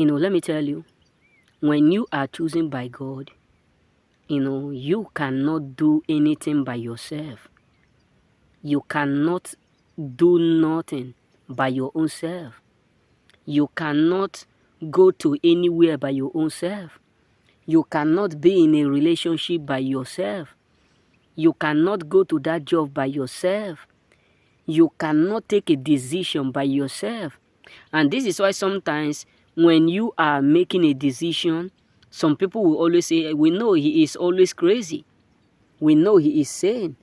Let me tell you, when you are chosen by God, you cannot do anything by yourself. You cannot do nothing by your own self. You cannot go to anywhere by your own self. You cannot be in a relationship by yourself. You cannot go to that job by yourself. You cannot take a decision by yourself. And this is why sometimes when you are making a decision, some people will always say, we know he is always crazy. We know he is sane.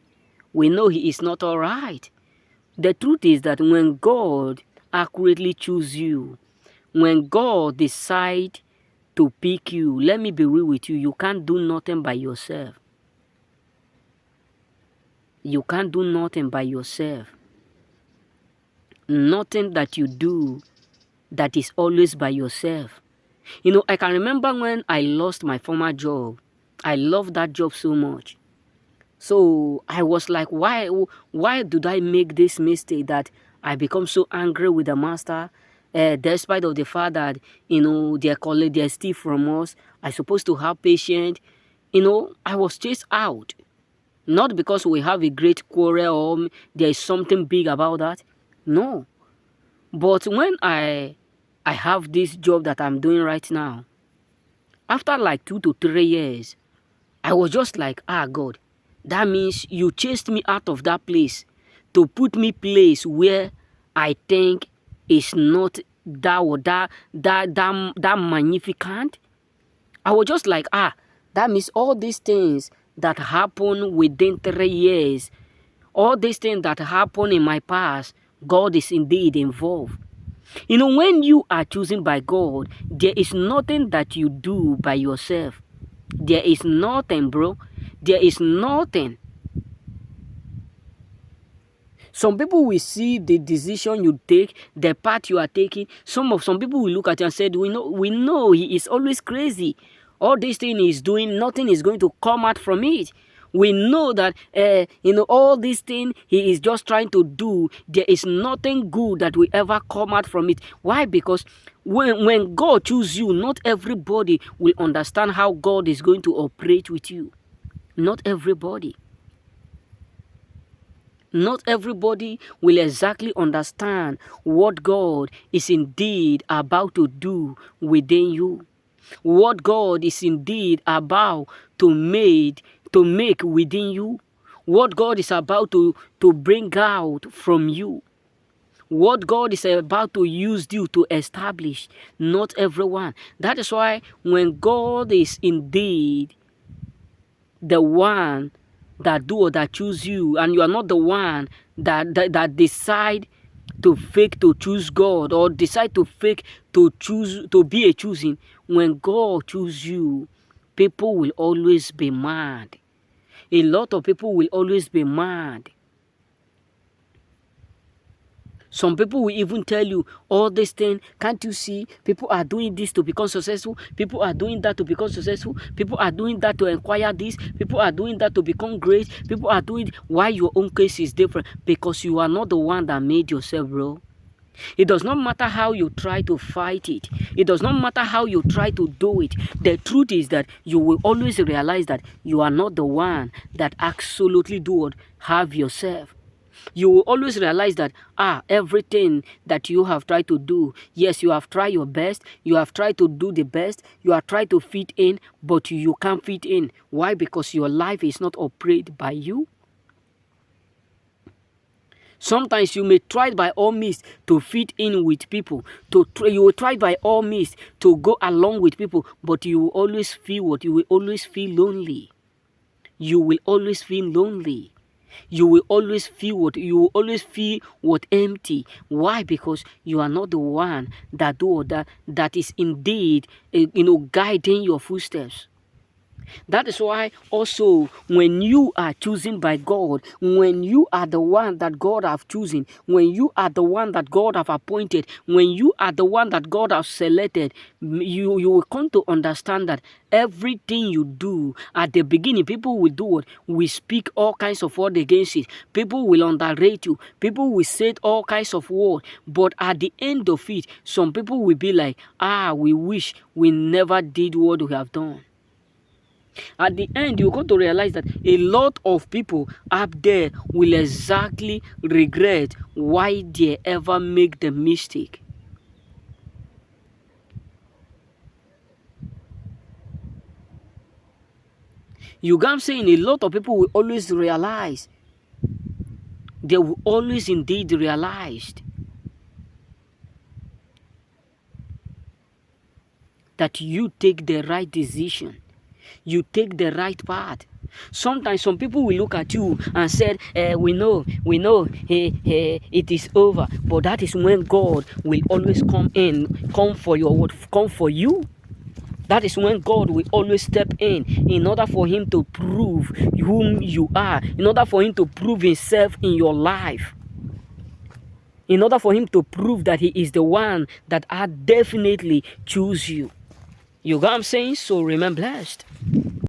We know he is not all right. The truth is that when God accurately chooses you, when God decides to pick you, let me be real with you, you can't do nothing by yourself. You can't do nothing by yourself. Nothing that you do that is always by yourself. I can remember when I lost my former job. I loved that job so much. So I was like, why did I make this mistake that I become so angry with the master, despite of the fact that, they're steal from us. I supposed to have patience. I was chased out. Not because we have a great quarrel or there is something big about that. No. But when I have this job that I'm doing right now, after like 2 to 3 years, I was just like, God, that means you chased me out of that place to put me place where I think is not that magnificent. I was just like, that means all these things that happen within 3 years, all these things that happen in my past, God is indeed involved. When you are chosen by God, there is nothing that you do by yourself. There is nothing, bro. There is nothing. Some people will see the decision you take, the path you are taking. Some people will look at you and say, we know he is always crazy. All this thing he's doing, nothing is going to come out from it. We know that, all this thing he is just trying to do, there is nothing good that will ever come out from it. Why? Because when God chooses you, not everybody will understand how God is going to operate with you. Not everybody. Not everybody will exactly understand what God is indeed about to do within you. What God is indeed about to make within you. What God is about to bring out from you. What God is about to use you to establish. Not everyone. That is why when God is indeed the one that do or that choose you, and you are not the one that decide to fake to choose God, or decide to fake to choose to be a choosing. When God choose you, people will always be mad. A lot of people will always be mad. Some people will even tell you all this thing. Can't you see? People are doing this to become successful. People are doing that to become successful. People are doing that to acquire this. People are doing that to become great. People are doing why your own case is different. Because you are not the one that made yourself, bro. It does not matter how you try to fight it. It does not matter how you try to do it. The truth is that you will always realize that you are not the one that absolutely do what have yourself. You will always realize that, everything that you have tried to do, yes, you have tried your best, you have tried to do the best, you have tried to fit in, but you can't fit in. Why? Because your life is not operated by you. Sometimes you may try by all means to fit in with people. You will try by all means to go along with people, but you will always feel what? You will always feel lonely. You will always feel lonely. You will always feel what? You will always feel what? Empty. Why? Because you are not the one that is indeed, guiding your footsteps. That is why also when you are chosen by God, when you are the one that God have chosen, when you are the one that God have appointed, when you are the one that God have selected, you will come to understand that everything you do at the beginning, people will do what? We speak all kinds of words against it. People will underrate you. People will say all kinds of words. But at the end of it, some people will be like, we wish we never did what we have done. At the end, you're going to realize that a lot of people up there will exactly regret why they ever make the mistake. You get what I'm saying? A lot of people will always realize, they will always indeed realize that you take the right decision. You take the right path. Sometimes some people will look at you and say, we know, it is over. But that is when God will always come for your word, come for you. That is when God will always step in order for him to prove whom you are, in order for him to prove himself in your life, in order for him to prove that he is the one that I definitely choose you. You got what I'm saying? So remain blessed.